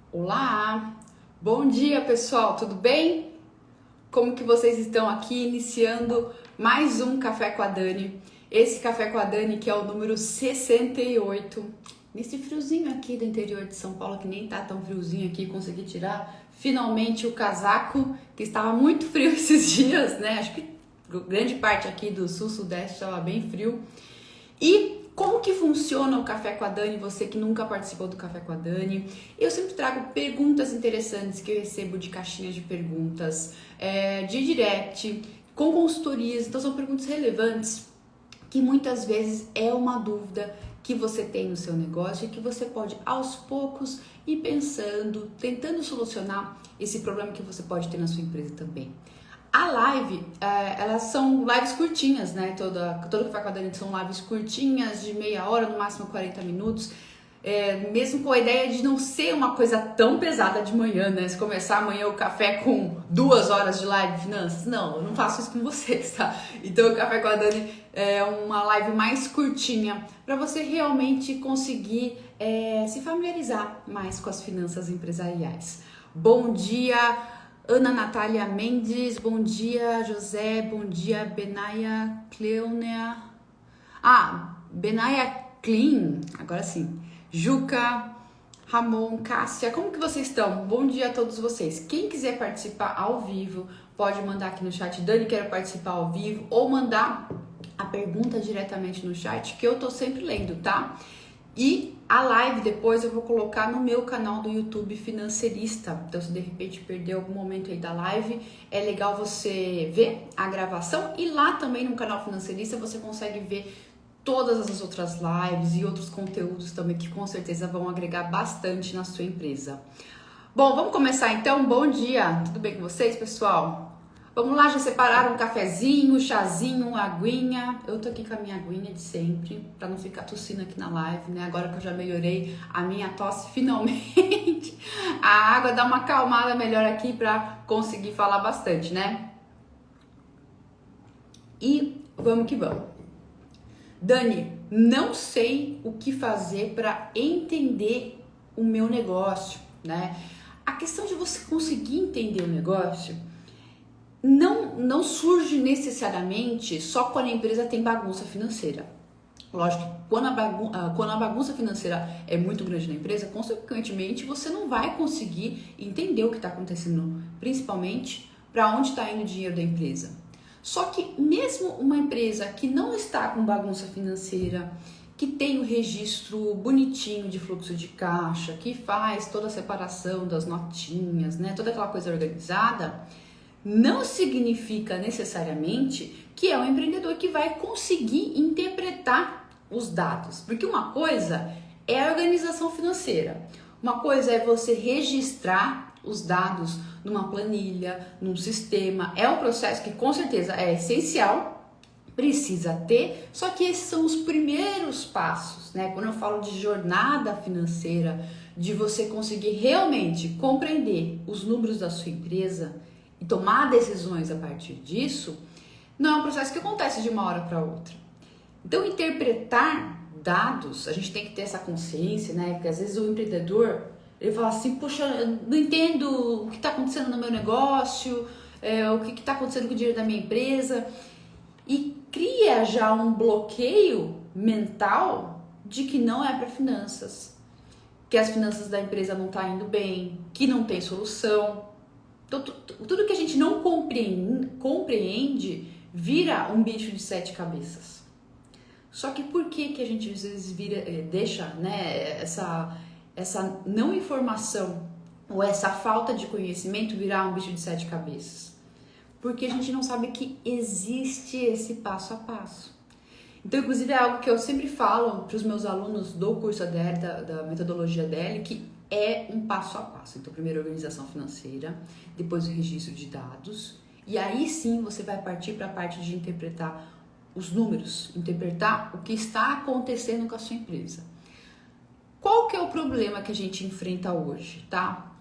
Olá, bom dia pessoal, tudo bem? Como que vocês estão aqui iniciando mais um Café com a Dani? Esse Café com a Dani que é o número 68. Nesse friozinho aqui do interior de São Paulo, que nem tá tão friozinho aqui, consegui tirar finalmente o casaco, que estava muito frio esses dias, né? Acho que grande parte aqui do sul-sudeste estava bem frio. E como que funciona o Café com a Dani? Você que nunca participou do Café com a Dani, eu sempre trago perguntas interessantes que eu recebo de caixinhas de perguntas, de direct, com consultorias. Então são perguntas relevantes que muitas vezes é uma dúvida que você tem no seu negócio e que você pode aos poucos ir pensando, tentando solucionar esse problema que você pode ter na sua empresa também. A live, elas são lives curtinhas, né? Todo Café com a Dani são lives curtinhas, de meia hora, no máximo 40 minutos. Mesmo com a ideia de não ser uma coisa tão pesada de manhã, né? Se começar amanhã o café com 2 horas de live de finanças, não, eu não faço isso com vocês, tá? Então o Café com a Dani é uma live mais curtinha, para você realmente conseguir se familiarizar mais com as finanças empresariais. Bom dia, Ana Natália Mendes, bom dia, José, bom dia, Benaia Cleonea. Benaia Clean, agora sim. Juca, Ramon, Cássia, como que vocês estão? Bom dia a todos vocês. Quem quiser participar ao vivo, pode mandar aqui no chat, Dani, quero participar ao vivo, ou mandar a pergunta diretamente no chat, que eu tô sempre lendo, tá? E a live depois eu vou colocar no meu canal do YouTube Financeirista. Então, se de repente perder algum momento aí da live, é legal você ver a gravação. E lá também no canal Financeirista você consegue ver todas as outras lives e outros conteúdos também que com certeza vão agregar bastante na sua empresa. Bom, vamos começar então. Bom dia, tudo bem com vocês, pessoal? Vamos lá, já separaram um cafezinho, chazinho, aguinha. Eu tô aqui com a minha aguinha de sempre, pra não ficar tossindo aqui na live, né? Agora que eu já melhorei a minha tosse finalmente, a água dá uma acalmada melhor aqui pra conseguir falar bastante, né? E vamos que vamos. Dani, não sei o que fazer para entender o meu negócio, né? A questão de você conseguir entender o negócio não surge necessariamente só quando a empresa tem bagunça financeira. Lógico que quando a bagunça financeira é muito grande na empresa, consequentemente você não vai conseguir entender o que está acontecendo, principalmente para onde está indo o dinheiro da empresa. Só que mesmo uma empresa que não está com bagunça financeira, que tem o registro bonitinho de fluxo de caixa, que faz toda a separação das notinhas, né, toda aquela coisa organizada, não significa necessariamente que é um empreendedor que vai conseguir interpretar os dados. Porque uma coisa é a organização financeira, uma coisa é você registrar os dados numa planilha, num sistema. É um processo que com certeza é essencial, precisa ter, só que esses são os primeiros passos, né? Quando eu falo de jornada financeira, de você conseguir realmente compreender os números da sua empresa e tomar decisões a partir disso, não é um processo que acontece de uma hora para outra. Então, interpretar dados, a gente tem que ter essa consciência, né? Porque às vezes o empreendedor, ele fala assim, poxa, eu não entendo o que está acontecendo no meu negócio, o que está acontecendo com o dinheiro da minha empresa, e cria já um bloqueio mental de que não é para finanças, que as finanças da empresa não estão indo bem, que não tem solução. Então, tudo que a gente não compreende vira um bicho de 7 cabeças. Só que por que a gente às vezes deixa, né, essa não informação ou essa falta de conhecimento virar um bicho de 7 cabeças? Porque a gente não sabe que existe esse passo a passo. Então, inclusive, é algo que eu sempre falo para os meus alunos do curso ADL, da metodologia ADL, que é um passo a passo. Então, primeiro a organização financeira, depois o registro de dados, e aí sim você vai partir para a parte de interpretar os números, interpretar o que está acontecendo com a sua empresa. Qual que é o problema que a gente enfrenta hoje, tá?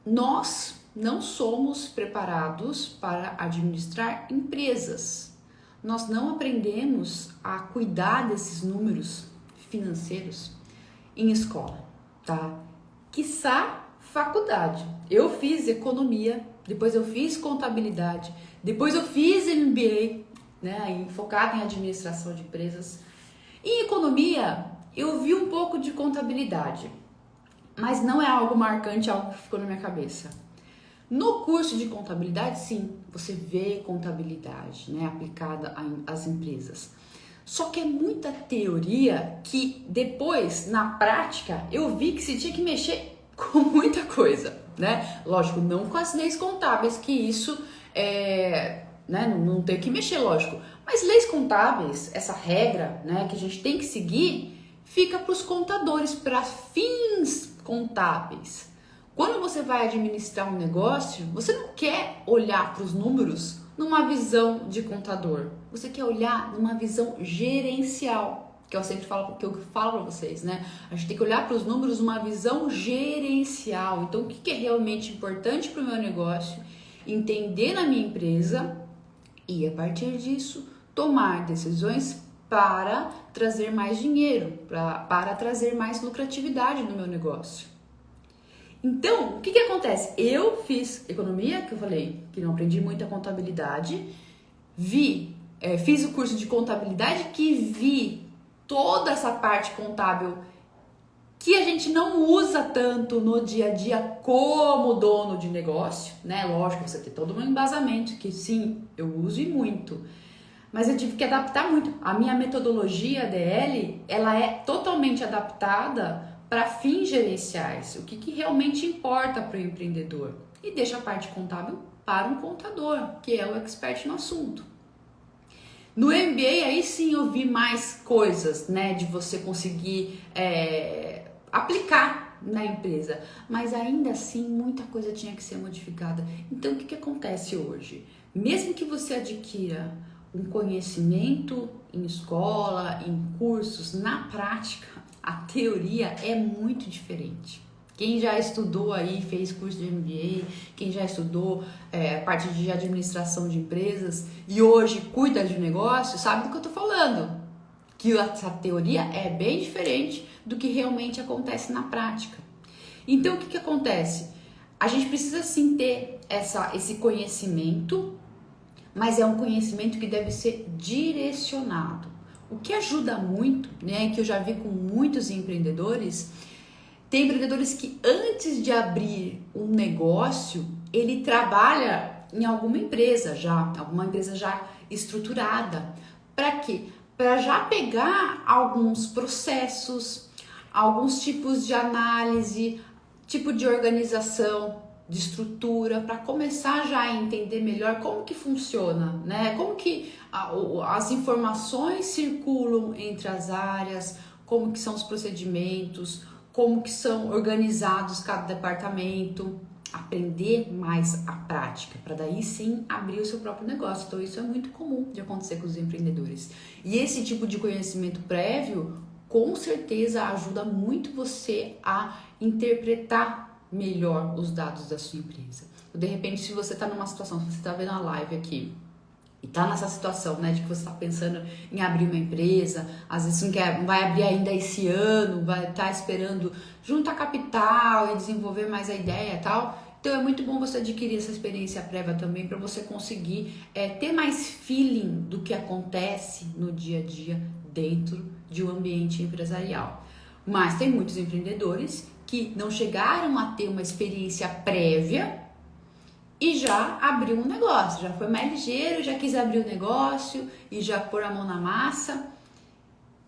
Nós não somos preparados para administrar empresas. Nós não aprendemos a cuidar desses números financeiros em escola, tá? Quiçá faculdade. Eu fiz economia, depois eu fiz contabilidade, depois eu fiz MBA, né, focado em administração de empresas. Em economia, eu vi um pouco de contabilidade, mas não é algo marcante, algo que ficou na minha cabeça. No curso de contabilidade, sim, você vê contabilidade, né, aplicada às empresas. Só que é muita teoria que depois, na prática, eu vi que se tinha que mexer com muita coisa, né? Lógico, não com as leis contábeis, que isso né, não tem que mexer, lógico. Mas leis contábeis, essa regra, né, que a gente tem que seguir, fica para os contadores, para fins contábeis. Quando você vai administrar um negócio, você não quer olhar para os números numa visão de contador. Você quer olhar numa visão gerencial, que eu sempre falo, que eu falo para vocês, né? A gente tem que olhar para os números numa visão gerencial. Então, o que é realmente importante para o meu negócio? Entender na minha empresa e, a partir disso, tomar decisões para trazer mais dinheiro, para trazer mais lucratividade no meu negócio. Então, o que acontece? Eu fiz economia, que eu falei que não aprendi muita contabilidade, fiz o curso de contabilidade que vi toda essa parte contábil que a gente não usa tanto no dia a dia como dono de negócio, né? Lógico, você tem todo um embasamento que sim, eu uso e muito. Mas eu tive que adaptar muito. A minha metodologia DL, ela é totalmente adaptada para fins gerenciais, o que realmente importa para o empreendedor. E deixa a parte contábil para um contador, que é o expert no assunto. No MBA, aí sim eu vi mais coisas, né, de você conseguir aplicar na empresa. Mas ainda assim, muita coisa tinha que ser modificada. Então, o que acontece hoje? Mesmo que você adquira um conhecimento em escola, em cursos, na prática, a teoria é muito diferente. Quem já estudou aí, fez curso de MBA, quem já estudou parte de administração de empresas e hoje cuida de negócio, sabe do que eu tô falando. Que essa teoria é bem diferente do que realmente acontece na prática. Então, o que acontece? A gente precisa sim ter esse conhecimento, mas é um conhecimento que deve ser direcionado. O que ajuda muito, né, que eu já vi com muitos empreendedores, tem empreendedores que antes de abrir um negócio, ele trabalha em alguma empresa já estruturada. Para quê? Para já pegar alguns processos, alguns tipos de análise, tipo de organização, de estrutura, para começar já a entender melhor como que funciona, né? Como que as informações circulam entre as áreas, como que são os procedimentos, como que são organizados cada departamento, aprender mais a prática, para daí sim abrir o seu próprio negócio. Então isso é muito comum de acontecer com os empreendedores. E esse tipo de conhecimento prévio, com certeza ajuda muito você a interpretar melhor os dados da sua empresa. De repente, se você está numa situação, se você está vendo a live aqui e está nessa situação, né, de que você está pensando em abrir uma empresa, às vezes não vai abrir ainda esse ano, vai estar esperando juntar capital e desenvolver mais a ideia e tal. Então é muito bom você adquirir essa experiência prévia também para você conseguir ter mais feeling do que acontece no dia a dia dentro de um ambiente empresarial. Mas tem muitos empreendedores que não chegaram a ter uma experiência prévia e já abriu um negócio, já foi mais ligeiro, já quis abrir o negócio e já pôr a mão na massa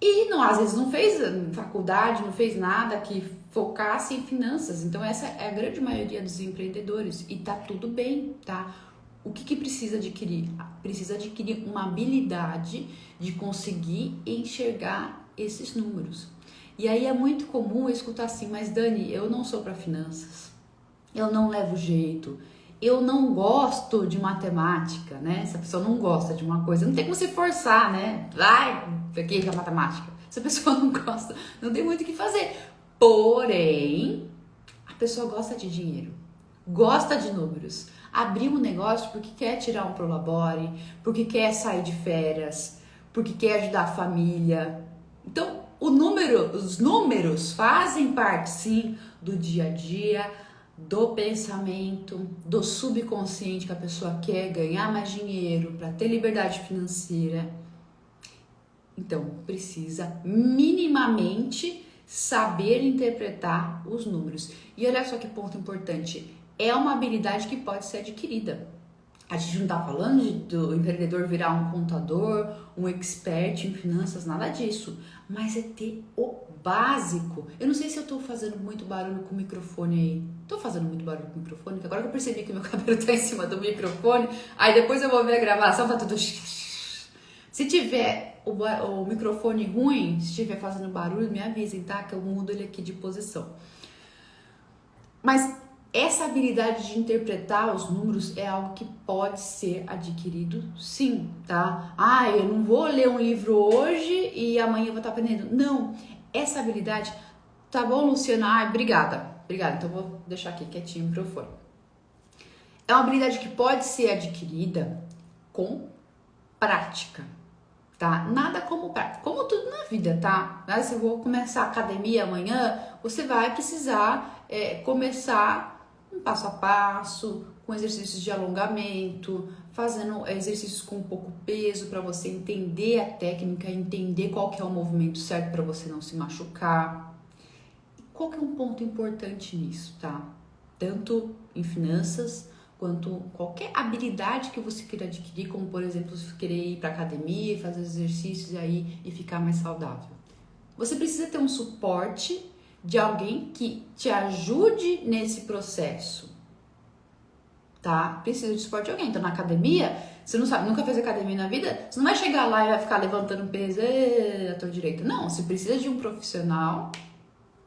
e não, às vezes não fez faculdade, não fez nada que focasse em finanças. Então essa é a grande maioria dos empreendedores e tá tudo bem, tá? O que precisa adquirir? Precisa adquirir uma habilidade de conseguir enxergar esses números. E aí é muito comum eu escutar assim, mas Dani, eu não sou para finanças, eu não levo jeito, eu não gosto de matemática, né? Se a pessoa não gosta de uma coisa, não tem como se forçar, né? Vai, aqui que é matemática. Se a pessoa não gosta, não tem muito o que fazer. Porém, a pessoa gosta de dinheiro, gosta de números. Abriu um negócio porque quer tirar um prolabore, porque quer sair de férias, porque quer ajudar a família. Então, os números fazem parte, sim, do dia a dia, do pensamento, do subconsciente, que a pessoa quer ganhar mais dinheiro para ter liberdade financeira. Então, precisa minimamente saber interpretar os números. E olha só que ponto importante, é uma habilidade que pode ser adquirida. A gente não está falando do empreendedor virar um contador, um expert em finanças, nada disso. Mas é ter o básico. Eu não sei se eu estou fazendo muito barulho com o microfone aí. Estou fazendo muito barulho com o microfone, porque agora que eu percebi que meu cabelo está em cima do microfone, aí depois eu vou ver a gravação, tá tudo... Se tiver o microfone ruim, se estiver fazendo barulho, me avisem, tá? Que eu mudo ele aqui de posição. Mas essa habilidade de interpretar os números é algo que pode ser adquirido, sim, tá? Ah, eu não vou ler um livro hoje e amanhã eu vou estar aprendendo. Não, essa habilidade... Tá bom, Luciana? Ah, obrigada. Obrigada, então vou deixar aqui quietinho o microfone. É uma habilidade que pode ser adquirida com prática. Tá? Nada como prática, como tudo na vida, tá? Se eu vou começar a academia amanhã, você vai precisar começar um passo a passo, com exercícios de alongamento, fazendo exercícios com pouco peso para você entender a técnica, entender qual que é o movimento certo para você não se machucar. E qual que é um ponto importante nisso, tá? Tanto em finanças, quanto qualquer habilidade que você queira adquirir, como por exemplo, se querer ir para academia, fazer exercícios aí e ficar mais saudável. Você precisa ter um suporte de alguém que te ajude nesse processo, tá? Precisa de suporte de alguém. Então na academia, você não sabe, nunca fez academia na vida, você não vai chegar lá e vai ficar levantando peso à torta direita. Não, você precisa de um profissional,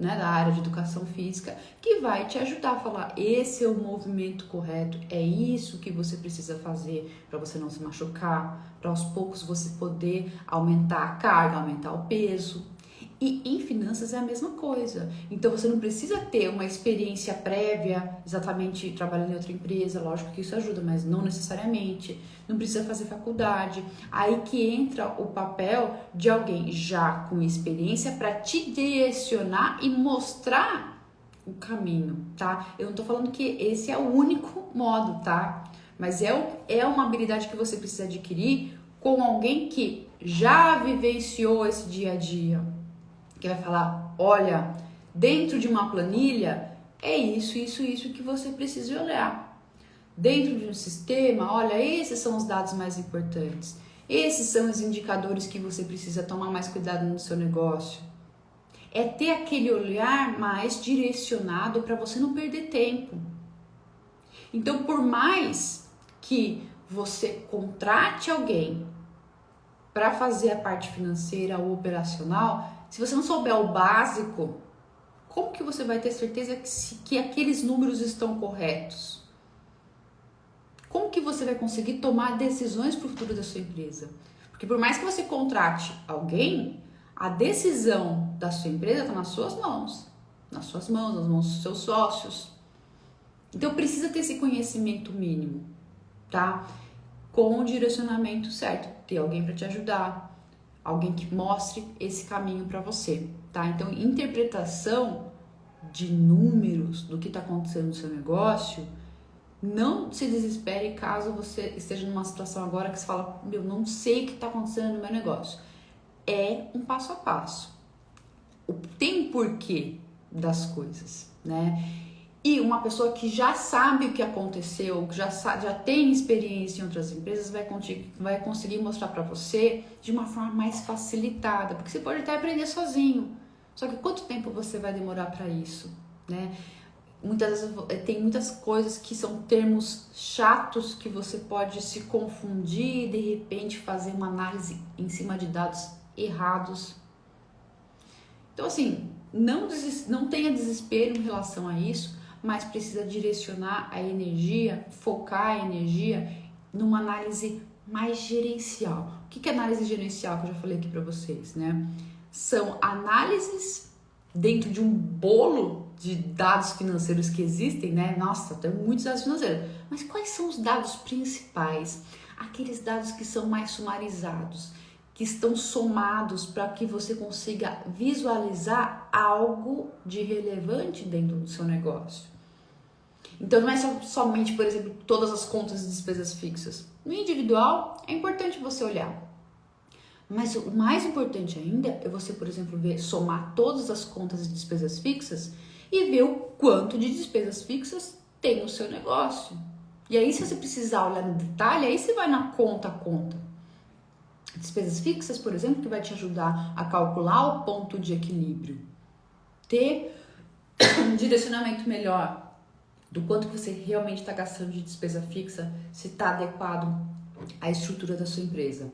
né, da área de educação física, que vai te ajudar a falar, esse é o movimento correto, é isso que você precisa fazer para você não se machucar, para aos poucos você poder aumentar a carga, aumentar o peso. E em finanças é a mesma coisa. Então você não precisa ter uma experiência prévia, exatamente trabalhando em outra empresa, lógico que isso ajuda, mas não necessariamente. Não precisa fazer faculdade. Aí que entra o papel de alguém já com experiência para te direcionar e mostrar o caminho, tá? Eu não tô falando que esse é o único modo, tá? Mas é uma habilidade que você precisa adquirir com alguém que já vivenciou esse dia a dia. Que vai falar, olha, dentro de uma planilha, é isso que você precisa olhar. Dentro de um sistema, olha, esses são os dados mais importantes. Esses são os indicadores que você precisa tomar mais cuidado no seu negócio. É ter aquele olhar mais direcionado para você não perder tempo. Então, por mais que você contrate alguém para fazer a parte financeira ou operacional, se você não souber o básico, como que você vai ter certeza que aqueles números estão corretos? Como que você vai conseguir tomar decisões para o futuro da sua empresa? Porque por mais que você contrate alguém, a decisão da sua empresa está nas suas mãos. Nas suas mãos, nas mãos dos seus sócios. Então precisa ter esse conhecimento mínimo, tá? Com o direcionamento certo. Ter alguém para te ajudar. Alguém que mostre esse caminho para você, tá? Então, interpretação de números do que está acontecendo no seu negócio, não se desespere caso você esteja numa situação agora que você fala, meu, não sei o que está acontecendo no meu negócio. É um passo a passo. Tem um porquê das coisas, né? E uma pessoa que já sabe o que aconteceu, que já tem experiência em outras empresas, vai conseguir mostrar para você de uma forma mais facilitada, porque você pode até aprender sozinho. Só que quanto tempo você vai demorar para isso, né? Muitas vezes tem muitas coisas que são termos chatos que você pode se confundir e de repente fazer uma análise em cima de dados errados. Então assim, não tenha desespero em relação a isso, mas precisa direcionar a energia, focar a energia numa análise mais gerencial. O que é análise gerencial que eu já falei aqui para vocês, né? São análises dentro de um bolo de dados financeiros que existem, né? Nossa, tem muitos dados financeiros. Mas quais são os dados principais? Aqueles dados que são mais sumarizados, que estão somados para que você consiga visualizar algo de relevante dentro do seu negócio. Então não é somente, por exemplo, todas as contas e despesas fixas. No individual, é importante você olhar. Mas o mais importante ainda é você, por exemplo, somar todas as contas e despesas fixas e ver o quanto de despesas fixas tem no seu negócio. E aí, se você precisar olhar no detalhe, aí você vai na conta a conta. Despesas fixas, por exemplo, que vai te ajudar a calcular o ponto de equilíbrio. Ter um direcionamento melhor do quanto você realmente está gastando de despesa fixa, se está adequado à estrutura da sua empresa.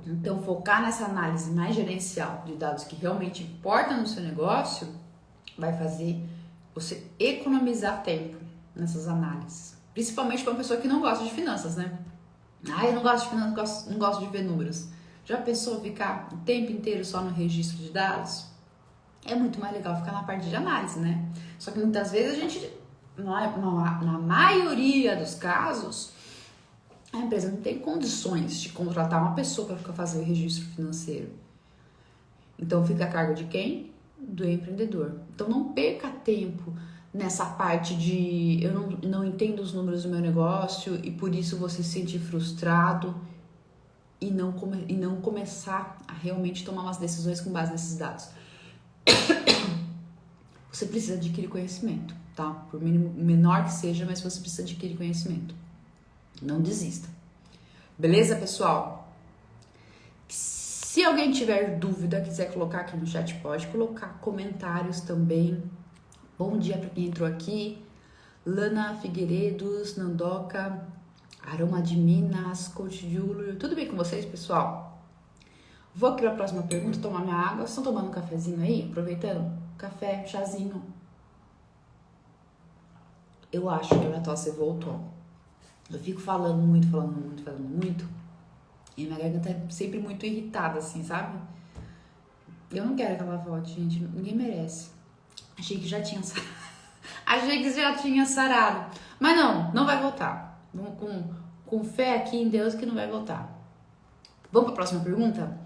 Então, focar nessa análise mais gerencial de dados que realmente importam no seu negócio vai fazer você economizar tempo nessas análises. Principalmente para uma pessoa que não gosta de finanças, né? Eu não gosto de finanças, não gosto de ver números. Já pensou ficar o tempo inteiro só no registro de dados? É muito mais legal ficar na parte de análise, né? Só que muitas vezes a gente, na maioria dos casos, a empresa não tem condições de contratar uma pessoa para ficar fazendo o registro financeiro. Então fica a cargo de quem? Do empreendedor. Então não perca tempo nessa parte de eu não entendo os números do meu negócio e por isso você se sentir frustrado e não começar a realmente tomar umas decisões com base nesses dados. Você precisa adquirir conhecimento, tá? Por menor que seja, mas você precisa adquirir conhecimento. Não desista. Beleza, pessoal? Se alguém tiver dúvida, quiser colocar aqui no chat, pode colocar comentários também. Bom dia para quem entrou aqui. Lana Figueiredos, Nandoca, Aroma de Minas, Coach Júlio. Tudo bem com vocês, pessoal? Vou aqui para a próxima pergunta, tomar minha água. Vocês estão tomando um cafezinho aí? Aproveitando? Café, chazinho. Eu acho que a minha tosse voltou. Eu fico falando muito. E minha garganta é sempre muito irritada, assim, sabe? Eu não quero que ela volte, gente. Ninguém merece. Achei que já tinha sarado. Mas não vai voltar. Vamos com fé aqui em Deus que não vai voltar. Vamos para a próxima pergunta?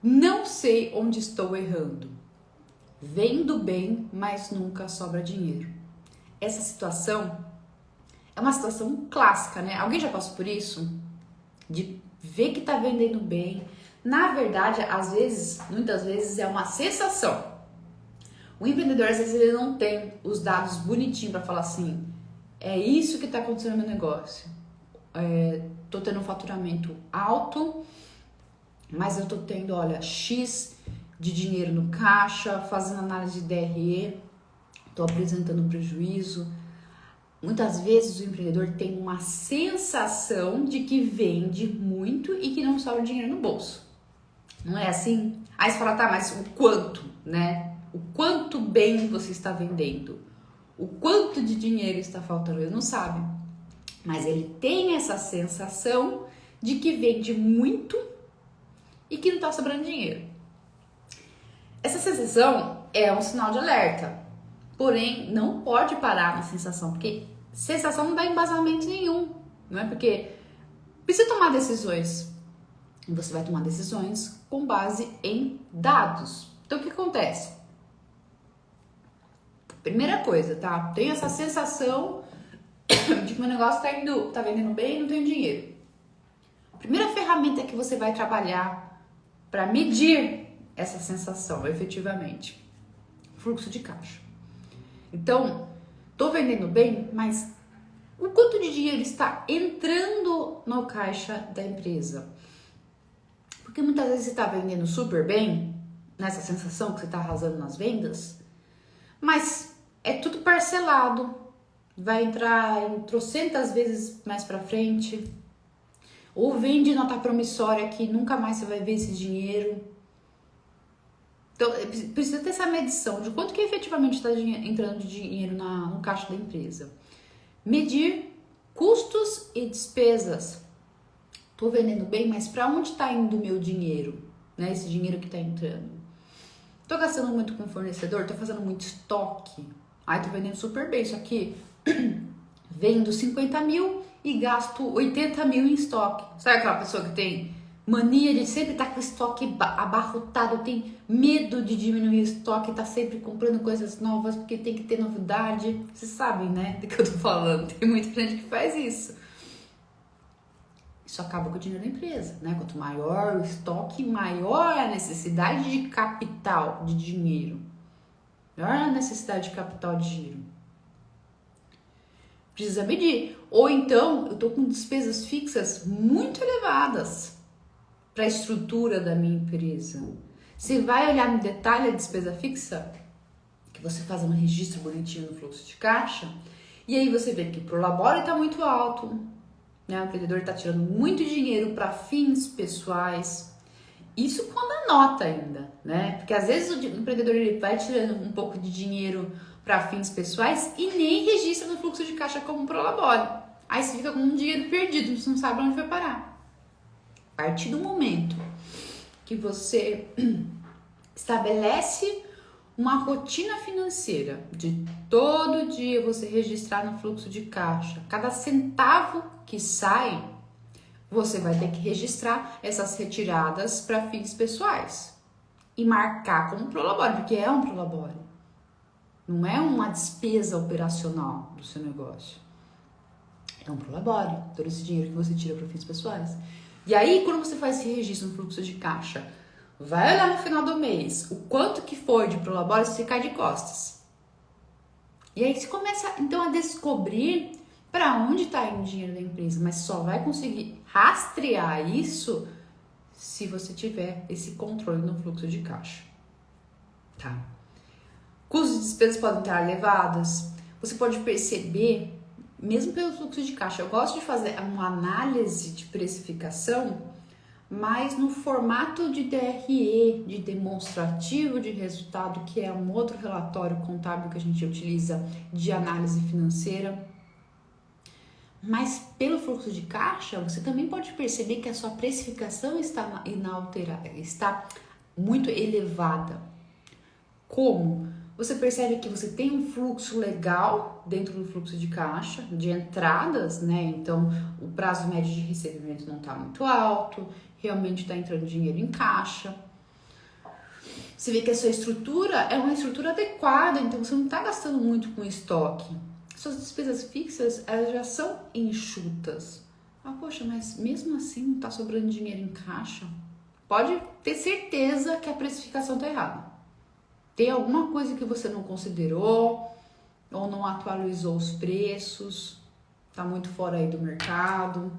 Não sei onde estou errando. Vendo bem, mas nunca sobra dinheiro. Essa situação é uma situação clássica, né? Alguém já passou por isso? De ver que tá vendendo bem. Na verdade, muitas vezes é uma sensação. O empreendedor, às vezes, ele não tem os dados bonitinhos para falar assim, é isso que tá acontecendo no meu negócio. Tô tendo um faturamento alto, mas eu tô tendo, olha, X de dinheiro no caixa, fazendo análise de DRE, tô apresentando prejuízo. Muitas vezes o empreendedor tem uma sensação de que vende muito e que não sobra dinheiro no bolso. Não é assim? Aí você fala, tá, mas o quanto, né? O quanto bem você está vendendo? O quanto de dinheiro está faltando? Ele não sabe. Mas ele tem essa sensação de que vende muito e que não está sobrando dinheiro. Essa sensação é um sinal de alerta. Porém, não pode parar na sensação, porque sensação não dá embasamento nenhum, não é? Porque precisa tomar decisões. E você vai tomar decisões com base em dados. Então, o que acontece? Primeira coisa, tá? Tenho essa sensação de que meu negócio tá vendendo bem e não tenho dinheiro. A primeira ferramenta que você vai trabalhar para medir essa sensação, efetivamente, fluxo de caixa. Então, tô vendendo bem, mas o quanto de dinheiro está entrando no caixa da empresa? Porque muitas vezes você está vendendo super bem, nessa sensação que você está arrasando nas vendas, mas é tudo parcelado, vai entrar em trocentas vezes mais para frente, ou vende nota promissória que nunca mais você vai ver esse dinheiro. Então, precisa ter essa medição de quanto que efetivamente está entrando de dinheiro no caixa da empresa. Medir custos e despesas. Estou vendendo bem, mas para onde está indo o meu dinheiro? Né? Esse dinheiro que está entrando. Estou gastando muito com o fornecedor? Estou fazendo muito estoque? Estou vendendo super bem, só que vendo 50 mil e gasto 80 mil em estoque. Sabe aquela pessoa que tem mania de sempre estar com o estoque abarrotado, tem medo de diminuir o estoque, tá sempre comprando coisas novas porque tem que ter novidade. Vocês sabem, né, do que eu tô falando. Tem muita gente que faz isso. Isso acaba com o dinheiro da empresa, né? Quanto maior o estoque, maior a necessidade de capital, de dinheiro. Maior a necessidade de capital de giro. Precisa medir. Ou então, eu tô com despesas fixas muito elevadas para a estrutura da minha empresa. Você vai olhar no detalhe a despesa fixa, que você faz um registro bonitinho no fluxo de caixa, e aí você vê que o prolabore está muito alto, né? O empreendedor está tirando muito dinheiro para fins pessoais. Isso quando anota ainda, né? Porque às vezes o empreendedor ele vai tirando um pouco de dinheiro para fins pessoais e nem registra no fluxo de caixa como prolabore. Aí você fica com um dinheiro perdido, você não sabe onde vai parar. A partir do momento que você estabelece uma rotina financeira de todo dia você registrar no fluxo de caixa, cada centavo que sai, você vai ter que registrar essas retiradas para fins pessoais e marcar como prolabore, porque é um prolabore. Não é uma despesa operacional do seu negócio. É um prolabore, todo esse dinheiro que você tira para fins pessoais. E aí, quando você faz esse registro no fluxo de caixa, vai olhar no final do mês o quanto que foi de prolabore, você cai de costas. E aí você começa, então, a descobrir para onde está indo o dinheiro da empresa, mas só vai conseguir rastrear isso se você tiver esse controle no fluxo de caixa. Tá? Custos e despesas podem estar elevados. Você pode perceber, mesmo pelo fluxo de caixa, eu gosto de fazer uma análise de precificação, mas no formato de DRE, de demonstrativo de resultado, que é um outro relatório contábil que a gente utiliza de análise financeira. Mas pelo fluxo de caixa, você também pode perceber que a sua precificação está inalterada, está muito elevada. Como? Você percebe que você tem um fluxo legal dentro do fluxo de caixa, de entradas, né? Então, o prazo médio de recebimento não está muito alto, realmente está entrando dinheiro em caixa. Você vê que a sua estrutura é uma estrutura adequada, então você não está gastando muito com estoque. Suas despesas fixas, elas já são enxutas. Ah, poxa, mas mesmo assim não está sobrando dinheiro em caixa? Pode ter certeza que a precificação está errada. Tem alguma coisa que você não considerou ou não atualizou os preços, está muito fora aí do mercado,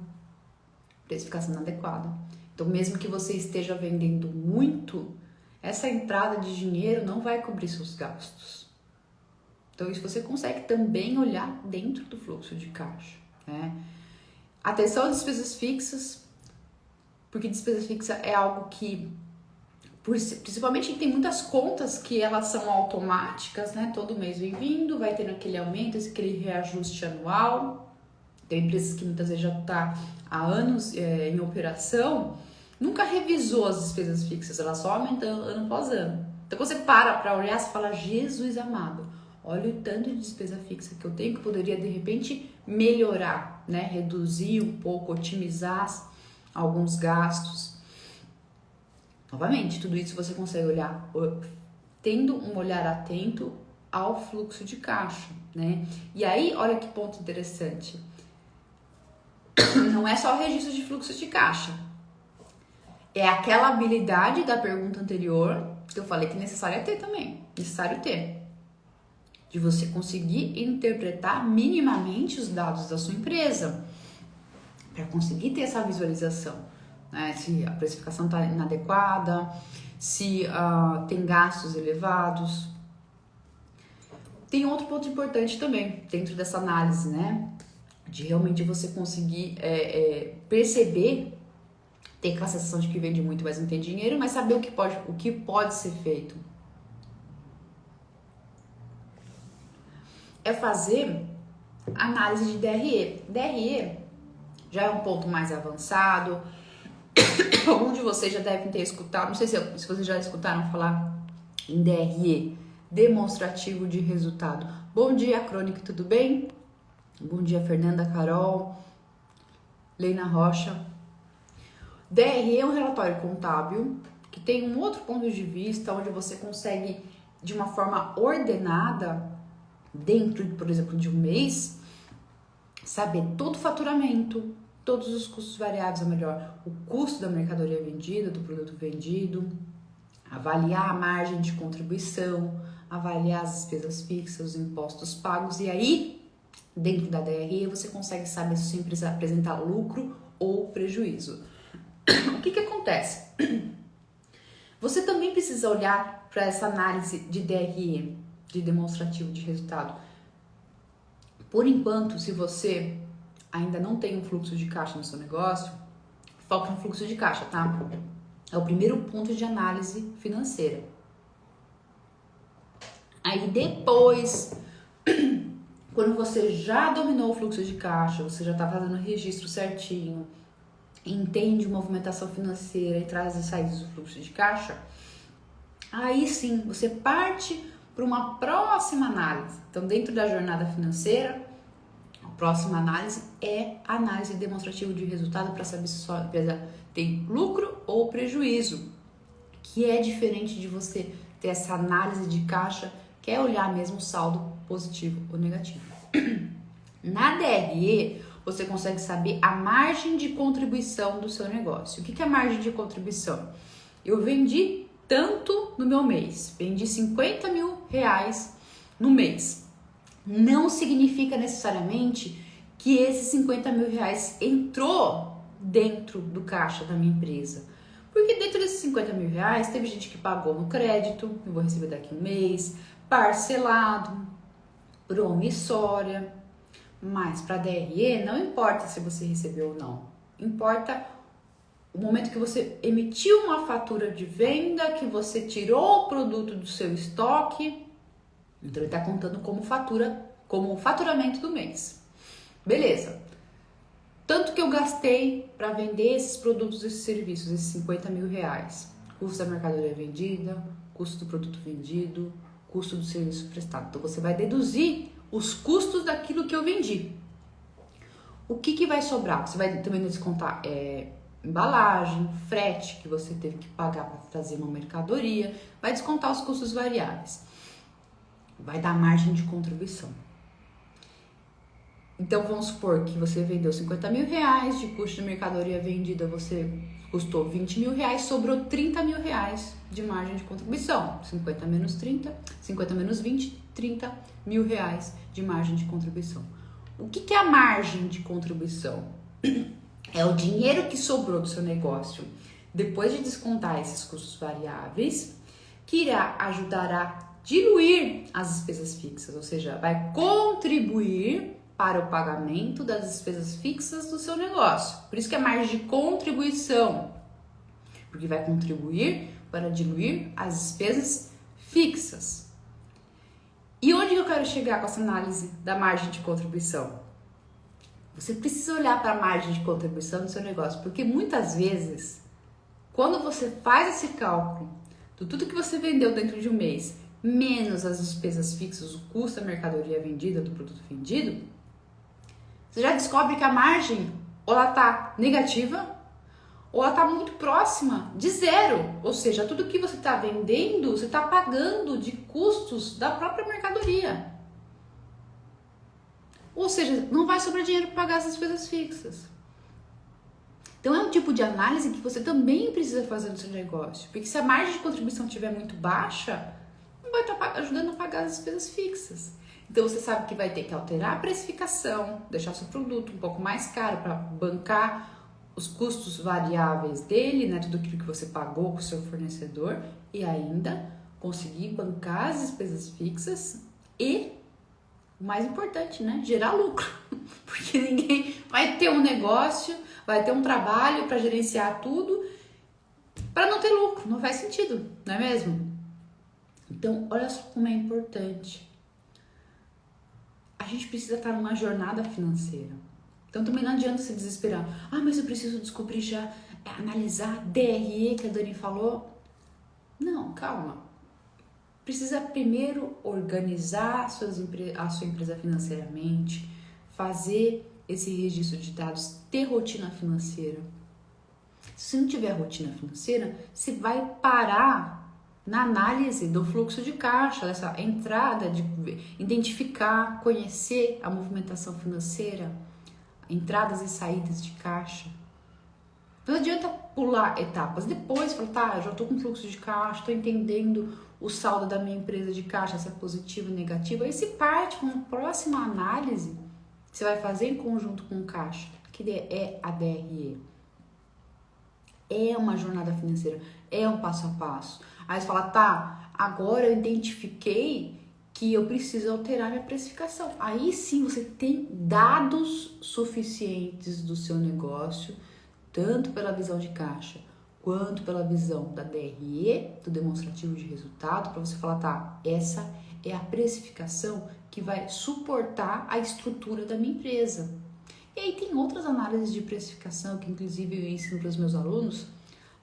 precificação inadequada. Então, mesmo que você esteja vendendo muito, essa entrada de dinheiro não vai cobrir seus gastos. Então, isso você consegue também olhar dentro do fluxo de caixa, né? Atenção às despesas fixas, porque despesa fixa é algo que, principalmente tem muitas contas que elas são automáticas, né? Todo mês vem vindo, vai tendo aquele aumento, aquele reajuste anual. Tem empresas que muitas vezes já está há anos em operação, nunca revisou as despesas fixas, elas só aumentam ano após ano. Então, quando você para olhar, você fala, Jesus amado, olha o tanto de despesa fixa que eu tenho que poderia, de repente, melhorar, né? Reduzir um pouco, otimizar alguns gastos. Novamente, tudo isso você consegue olhar tendo um olhar atento ao fluxo de caixa, né? E aí, olha que ponto interessante. Não é só o registro de fluxo de caixa. É aquela habilidade da pergunta anterior que eu falei que é necessário ter também. Necessário ter. De você conseguir interpretar minimamente os dados da sua empresa. Para conseguir ter essa visualização. Né? Se a precificação está inadequada, se tem gastos elevados. Tem outro ponto importante também dentro dessa análise, né? De realmente você conseguir perceber, ter aquela sensação de que vende muito, mas não tem dinheiro, mas saber o que pode ser feito. É fazer análise de DRE. DRE já é um ponto mais avançado. Alguns de vocês já devem ter escutado, não sei se vocês já escutaram falar em DRE, demonstrativo de resultado. Bom dia, Crônica, tudo bem? Bom dia, Fernanda, Carol, Leina Rocha. DRE é um relatório contábil que tem um outro ponto de vista onde você consegue, de uma forma ordenada, dentro, por exemplo, de um mês, saber todo o faturamento, todos os custos variáveis, ou melhor, o custo da mercadoria vendida, do produto vendido, avaliar a margem de contribuição, avaliar as despesas fixas, os impostos pagos, e aí, dentro da DRE, você consegue saber se sua empresa apresenta lucro ou prejuízo. O que acontece? Você também precisa olhar para essa análise de DRE, de demonstrativo de resultado. Por enquanto, se você ainda não tem um fluxo de caixa no seu negócio, foca no fluxo de caixa, tá? É o primeiro ponto de análise financeira. Aí depois, quando você já dominou o fluxo de caixa, você já está fazendo o registro certinho, entende movimentação financeira e traz as saídas do fluxo de caixa, aí sim, você parte para uma próxima análise. Então, dentro da jornada financeira, a próxima análise é a análise demonstrativa de resultado para saber se sua empresa tem lucro ou prejuízo, que é diferente de você ter essa análise de caixa, que é olhar mesmo o saldo positivo ou negativo. Na DRE, você consegue saber a margem de contribuição do seu negócio. O que é a margem de contribuição? Eu vendi tanto no meu mês, vendi 50 mil reais no mês. Não significa necessariamente que esses 50 mil reais entrou dentro do caixa da minha empresa. Porque dentro desses 50 mil reais, teve gente que pagou no crédito, eu vou receber daqui um mês, parcelado, promissória. Mas para a DRE, não importa se você recebeu ou não. Importa o momento que você emitiu uma fatura de venda, que você tirou o produto do seu estoque. Então, ele está contando como fatura, como o faturamento do mês. Beleza. Tanto que eu gastei para vender esses produtos, esses serviços, esses 50 mil reais. Custo da mercadoria vendida, custo do produto vendido, custo do serviço prestado. Então, você vai deduzir os custos daquilo que eu vendi. O que vai sobrar? Você vai também descontar embalagem, frete que você teve que pagar para trazer uma mercadoria, vai descontar os custos variáveis. Vai dar margem de contribuição. Então, vamos supor que você vendeu 50 mil reais, de custo de mercadoria vendida você custou 20 mil reais, sobrou 30 mil reais de margem de contribuição. 50 menos 30, 50 menos 20, 30 mil reais de margem de contribuição. O que é a margem de contribuição? É o dinheiro que sobrou do seu negócio depois de descontar esses custos variáveis, que irá ajudar a diluir as despesas fixas, ou seja, vai contribuir para o pagamento das despesas fixas do seu negócio. Por isso que é margem de contribuição, porque vai contribuir para diluir as despesas fixas. E onde eu quero chegar com essa análise da margem de contribuição? Você precisa olhar para a margem de contribuição do seu negócio, porque muitas vezes, quando você faz esse cálculo de tudo que você vendeu dentro de um mês, menos as despesas fixas, o custo da mercadoria vendida, do produto vendido, você já descobre que a margem ou ela está negativa ou ela está muito próxima de zero. Ou seja, tudo que você está vendendo, você está pagando de custos da própria mercadoria. Ou seja, não vai sobrar dinheiro para pagar as despesas fixas. Então é um tipo de análise que você também precisa fazer no seu negócio. Porque se a margem de contribuição estiver muito baixa, não vai estar ajudando a pagar as despesas fixas. Então você sabe que vai ter que alterar a precificação, deixar seu produto um pouco mais caro para bancar os custos variáveis dele, né, tudo aquilo que você pagou com o seu fornecedor, e ainda conseguir bancar as despesas fixas e, o mais importante, né, gerar lucro. Porque ninguém vai ter um negócio, vai ter um trabalho para gerenciar tudo para não ter lucro. Não faz sentido, não é mesmo? Então, olha só como é importante. A gente precisa estar numa jornada financeira. Então também não adianta se desesperar. Ah, mas eu preciso descobrir já, analisar a DRE que a Dani falou. Não, calma. Precisa primeiro organizar a sua empresa financeiramente, fazer esse registro de dados, ter rotina financeira. Se não tiver rotina financeira, você vai parar na análise do fluxo de caixa, dessa entrada, de identificar, conhecer a movimentação financeira, entradas e saídas de caixa. Não adianta pular etapas. Depois, falar, tá, eu já estou com fluxo de caixa, estou entendendo o saldo da minha empresa de caixa, se é positivo ou negativo. Aí se parte com uma próxima análise que você vai fazer em conjunto com o caixa, que é a DRE. É uma jornada financeira, é um passo a passo. Aí você fala, tá, agora eu identifiquei que eu preciso alterar minha precificação. Aí sim você tem dados suficientes do seu negócio, tanto pela visão de caixa, quanto pela visão da DRE, do demonstrativo de resultado, para você falar, tá, essa é a precificação que vai suportar a estrutura da minha empresa. E aí tem outras análises de precificação que inclusive eu ensino para os meus alunos,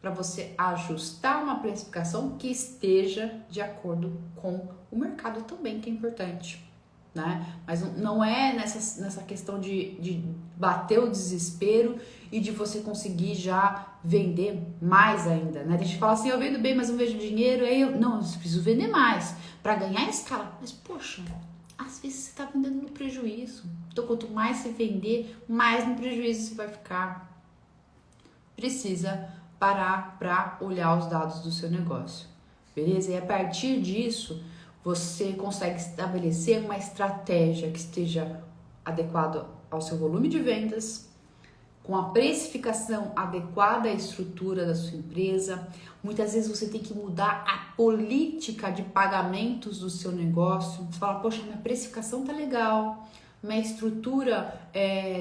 para você ajustar uma precificação que esteja de acordo com o mercado também, que é importante, né? Mas não é nessa questão de bater o desespero e de você conseguir já vender mais ainda, né? Tem gente que fala assim, eu vendo bem, mas não vejo dinheiro, aí eu preciso vender mais para ganhar escala. Mas poxa, às vezes você está vendendo no prejuízo. Então quanto mais você vender, mais no prejuízo você vai ficar. Precisa parar para olhar os dados do seu negócio, beleza? E a partir disso, você consegue estabelecer uma estratégia que esteja adequada ao seu volume de vendas, com a precificação adequada à estrutura da sua empresa. Muitas vezes você tem que mudar a política de pagamentos do seu negócio. Você fala, poxa, minha precificação tá legal, minha estrutura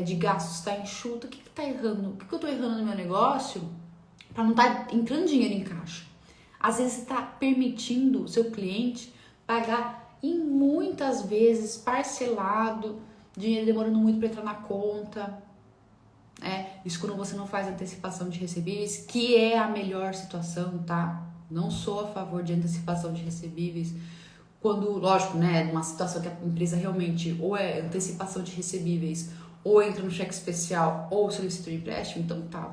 de gastos está enxuta, o que tá errando? O que eu tô errando no meu negócio para não estar entrando dinheiro em caixa? Às vezes você está permitindo o seu cliente pagar em muitas vezes parcelado, dinheiro demorando muito para entrar na conta. Isso quando você não faz antecipação de recebíveis, que é a melhor situação, tá? Não sou a favor de antecipação de recebíveis. Quando, lógico, né, numa situação que a empresa realmente ou é antecipação de recebíveis, ou entra no cheque especial, ou solicita um empréstimo, então tá,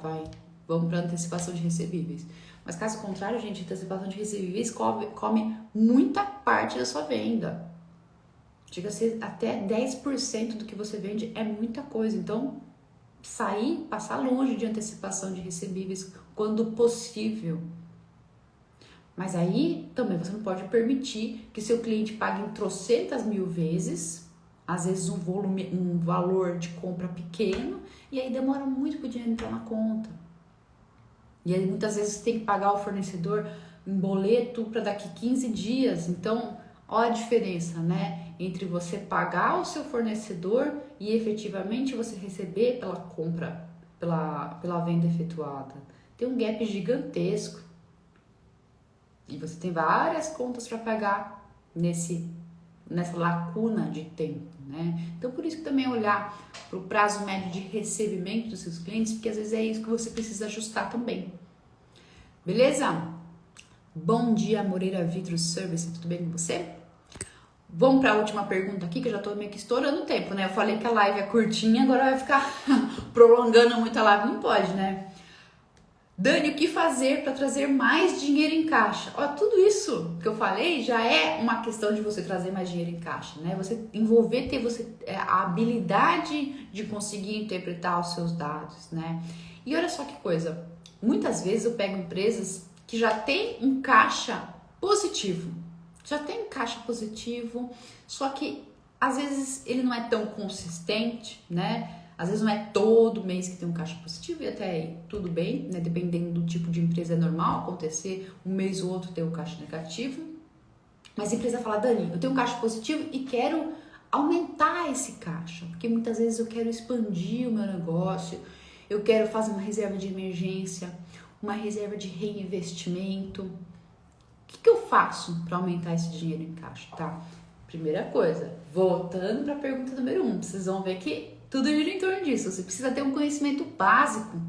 vamos para antecipação de recebíveis. Mas caso contrário, gente, antecipação de recebíveis come muita parte da sua venda. Chega a ser até 10% do que você vende, é muita coisa. Então, passar longe de antecipação de recebíveis quando possível. Mas aí também você não pode permitir que seu cliente pague em trocentas mil vezes, às vezes um valor de compra pequeno, e aí demora muito para o dinheiro entrar na conta. E aí muitas vezes você tem que pagar o fornecedor em boleto para daqui 15 dias. Então, olha a diferença, né? Entre você pagar o seu fornecedor e efetivamente você receber pela compra, pela venda efetuada. Tem um gap gigantesco. E você tem várias contas para pagar nessa lacuna de tempo, né? Então, por isso que também olhar para o prazo médio de recebimento dos seus clientes, porque às vezes é isso que você precisa ajustar também. Beleza? Bom dia, Moreira Vidro Service, tudo bem com você? Vamos para a última pergunta aqui, que eu já tô meio que estourando o tempo, né? Eu falei que a live é curtinha, agora vai ficar prolongando muito a live, não pode, né? Dani, o que fazer para trazer mais dinheiro em caixa? Ó, tudo isso que eu falei já é uma questão de você trazer mais dinheiro em caixa, né? Você envolver, a habilidade de conseguir interpretar os seus dados, né? E olha só que coisa, muitas vezes eu pego empresas que já tem um caixa positivo, só que às vezes ele não é tão consistente, né? Às vezes não é todo mês que tem um caixa positivo e até aí tudo bem, né? Dependendo do tipo de empresa é normal acontecer um mês ou outro ter um caixa negativo. Mas a empresa fala, Dani, eu tenho um caixa positivo e quero aumentar esse caixa, porque muitas vezes eu quero expandir o meu negócio, eu quero fazer uma reserva de emergência, uma reserva de reinvestimento. O que eu faço para aumentar esse dinheiro em caixa, tá? Primeira coisa, voltando para a pergunta número 1, vocês vão ver que tudo gira em torno disso. Você precisa ter um conhecimento básico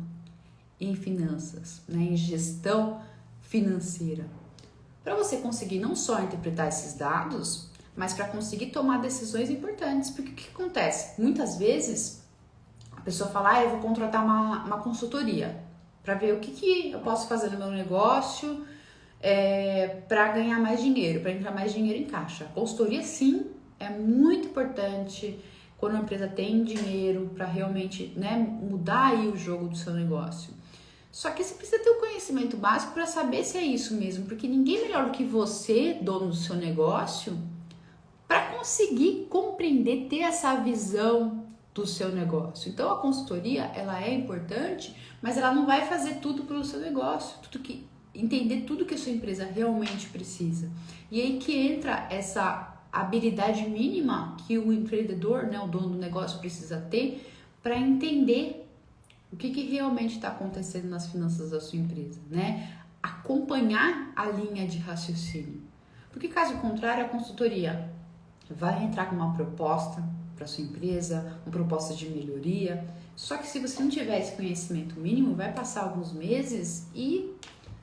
em finanças, né, em gestão financeira, para você conseguir não só interpretar esses dados, mas para conseguir tomar decisões importantes. Porque o que acontece? Muitas vezes a pessoa fala, eu vou contratar uma consultoria. para ver o que eu posso fazer no meu negócio para ganhar mais dinheiro, para entrar mais dinheiro em caixa. A consultoria, sim, é muito importante quando a empresa tem dinheiro para realmente, né, mudar aí o jogo do seu negócio. Só que você precisa ter o conhecimento básico para saber se é isso mesmo, porque ninguém melhor do que você, dono do seu negócio, para conseguir compreender, ter essa visão do seu negócio. Então a consultoria, ela é importante, mas ela não vai fazer tudo pelo seu negócio, entender tudo que a sua empresa realmente precisa. E aí que entra essa habilidade mínima que o empreendedor, né, o dono do negócio precisa ter para entender o que realmente está acontecendo nas finanças da sua empresa, né? Acompanhar a linha de raciocínio. Porque caso contrário, a consultoria vai entrar com uma proposta para sua empresa, uma proposta de melhoria. Só que se você não tiver esse conhecimento mínimo, vai passar alguns meses e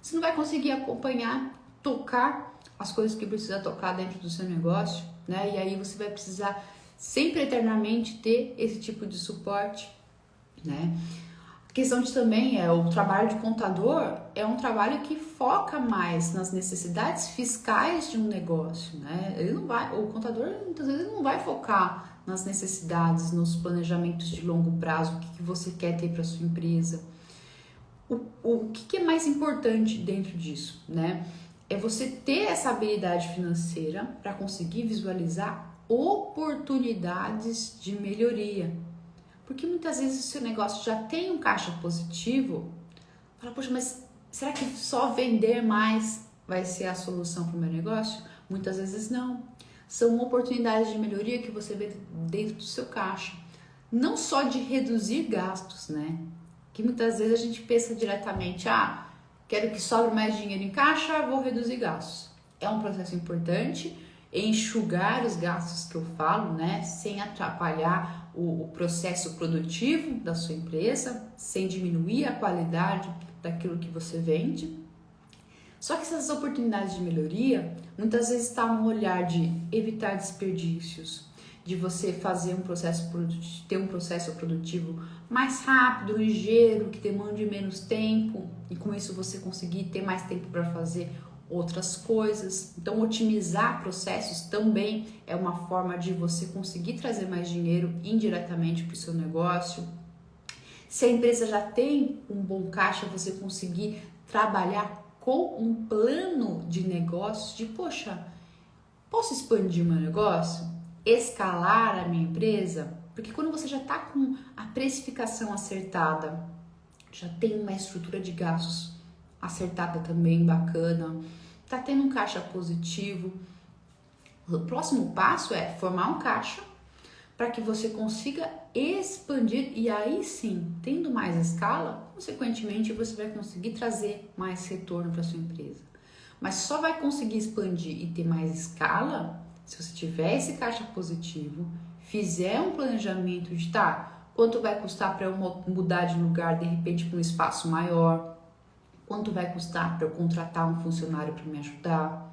você não vai conseguir acompanhar, tocar as coisas que precisa tocar dentro do seu negócio, né? E aí você vai precisar sempre eternamente ter esse tipo de suporte, né? A questão de também o trabalho de contador é um trabalho que foca mais nas necessidades fiscais de um negócio, né? O contador muitas vezes não vai focar nas necessidades, nos planejamentos de longo prazo, o que você quer ter para sua empresa. O que é mais importante dentro disso, né? É você ter essa habilidade financeira para conseguir visualizar oportunidades de melhoria. Porque muitas vezes o seu negócio já tem um caixa positivo, fala, poxa, mas será que só vender mais vai ser a solução para o meu negócio? Muitas vezes não. São oportunidades de melhoria que você vê dentro do seu caixa. Não só de reduzir gastos, né? Que muitas vezes a gente pensa diretamente, quero que sobre mais dinheiro em caixa, vou reduzir gastos. É um processo importante, enxugar os gastos que eu falo, né? Sem atrapalhar o processo produtivo da sua empresa, sem diminuir a qualidade daquilo que você vende. Só que essas oportunidades de melhoria, muitas vezes está no olhar de evitar desperdícios, de você fazer ter um processo produtivo mais rápido, ligeiro, que demande menos tempo, e com isso você conseguir ter mais tempo para fazer outras coisas. Então, otimizar processos também é uma forma de você conseguir trazer mais dinheiro indiretamente para o seu negócio. Se a empresa já tem um bom caixa, você conseguir trabalhar com um plano de negócio de, poxa, posso expandir o meu negócio? Escalar a minha empresa? Porque quando você já está com a precificação acertada, já tem uma estrutura de gastos acertada também, bacana, tá tendo um caixa positivo, o próximo passo é formar um caixa para que você consiga expandir e aí sim, tendo mais escala, consequentemente você vai conseguir trazer mais retorno para sua empresa. Mas só vai conseguir expandir e ter mais escala se você tiver esse caixa positivo, fizer um planejamento de quanto vai custar para eu mudar de lugar de repente para um espaço maior, quanto vai custar para eu contratar um funcionário para me ajudar,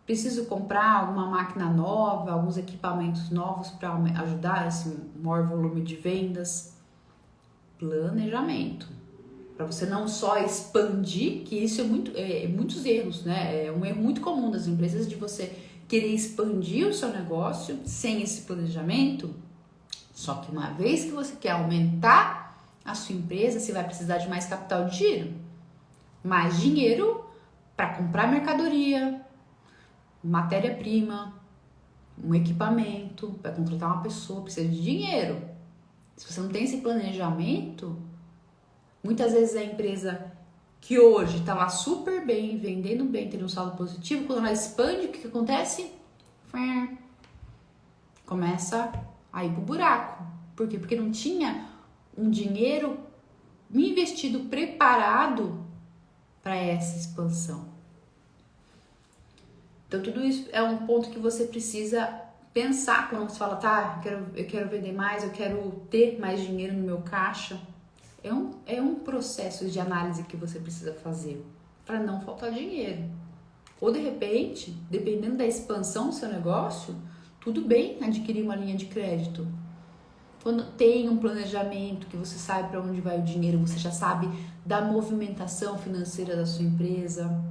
preciso comprar alguma máquina nova, alguns equipamentos novos para ajudar esse maior volume de vendas. Planejamento. Para você não só expandir, que isso é muitos erros, né? É um erro muito comum das empresas de você querer expandir o seu negócio sem esse planejamento. Só que uma vez que você quer aumentar a sua empresa, você vai precisar de mais capital de giro. Mais dinheiro para comprar mercadoria, matéria-prima, um equipamento, para contratar uma pessoa, precisa de dinheiro. Se você não tem esse planejamento, muitas vezes a empresa que hoje está lá super bem, vendendo bem, tendo um saldo positivo, quando ela expande, o que acontece? Começa a ir pro buraco. Por quê? Porque não tinha um dinheiro investido, preparado para essa expansão. Então, tudo isso é um ponto que você precisa pensar quando você fala, eu quero vender mais, eu quero ter mais dinheiro no meu caixa. É um processo de análise que você precisa fazer para não faltar dinheiro. Ou, de repente, dependendo da expansão do seu negócio, tudo bem adquirir uma linha de crédito. quando tem um planejamento, que você sabe para onde vai o dinheiro, você já sabe da movimentação financeira da sua empresa,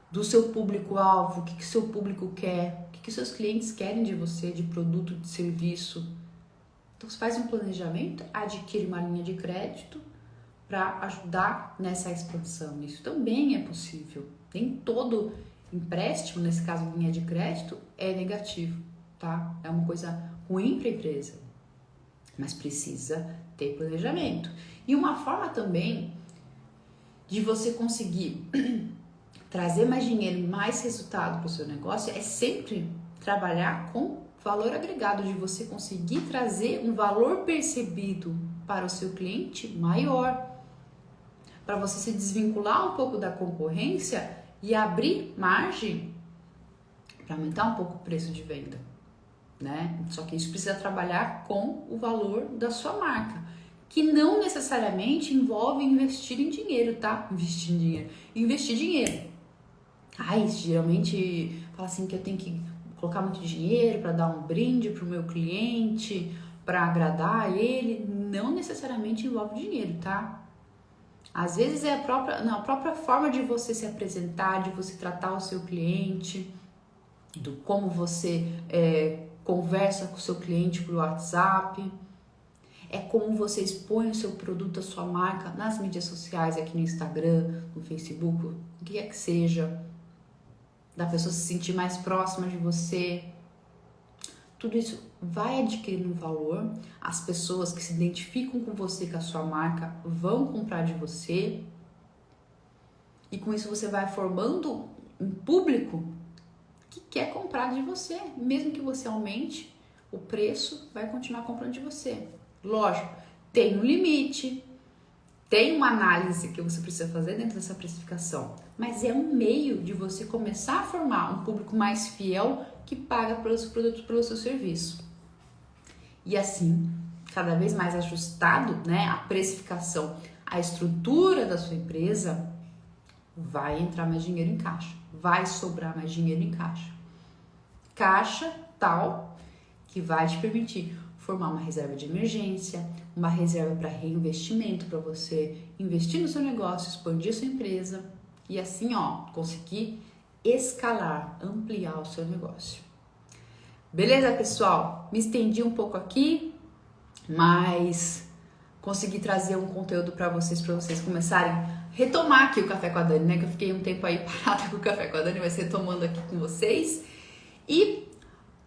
do seu público-alvo, o que seu público quer, o que seus clientes querem de você, de produto, de serviço. Então você faz um planejamento, adquire uma linha de crédito para ajudar nessa expansão. Isso também é possível. Nem todo empréstimo, nesse caso linha de crédito, é negativo, tá? É uma coisa ruim para a empresa, mas precisa ter planejamento. E uma forma também de você conseguir trazer mais dinheiro e mais resultado para o seu negócio é sempre trabalhar com valor agregado, de você conseguir trazer um valor percebido para o seu cliente maior, para você se desvincular um pouco da concorrência e abrir margem para aumentar um pouco o preço de venda, né? Só que isso precisa trabalhar com o valor da sua marca, que não necessariamente envolve investir em dinheiro, tá? Investir dinheiro. Geralmente fala assim que eu tenho que colocar muito dinheiro para dar um brinde para o meu cliente, para agradar ele. Não necessariamente envolve dinheiro, tá? Às vezes é a própria forma de você se apresentar, de você tratar o seu cliente, do como você conversa com o seu cliente por WhatsApp, é como você expõe o seu produto, a sua marca nas mídias sociais, aqui no Instagram, no Facebook, o que quer que seja, da pessoa se sentir mais próxima de você. Tudo isso vai adquirindo valor, as pessoas que se identificam com você, com a sua marca, vão comprar de você, e com isso você vai formando um público que quer comprar de você. Mesmo que você aumente o preço, vai continuar comprando de você. Lógico, tem um limite, tem uma análise que você precisa fazer dentro dessa precificação, mas é um meio de você começar a formar um público mais fiel que paga pelos seus produtos, pelo seu serviço. E assim, cada vez mais ajustado, né, a precificação, a estrutura da sua empresa, vai entrar mais dinheiro em caixa, vai sobrar mais dinheiro em caixa. Caixa tal que vai te permitir formar uma reserva de emergência, uma reserva para reinvestimento, para você investir no seu negócio, expandir a sua empresa e assim, conseguir escalar, ampliar o seu negócio. Beleza, pessoal? Me estendi um pouco aqui, mas consegui trazer um conteúdo para vocês começarem a retomar aqui o Café com a Dani, né? Que eu fiquei um tempo aí parada com o Café com a Dani, mas retomando aqui com vocês. E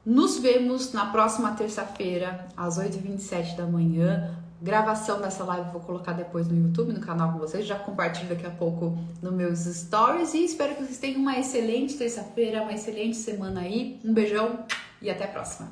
nos vemos na próxima terça-feira, às 8h27 da manhã. Gravação dessa live eu vou colocar depois no YouTube, no canal com vocês. Já compartilho daqui a pouco nos meus stories. E espero que vocês tenham uma excelente terça-feira, uma excelente semana aí. Um beijão e até a próxima.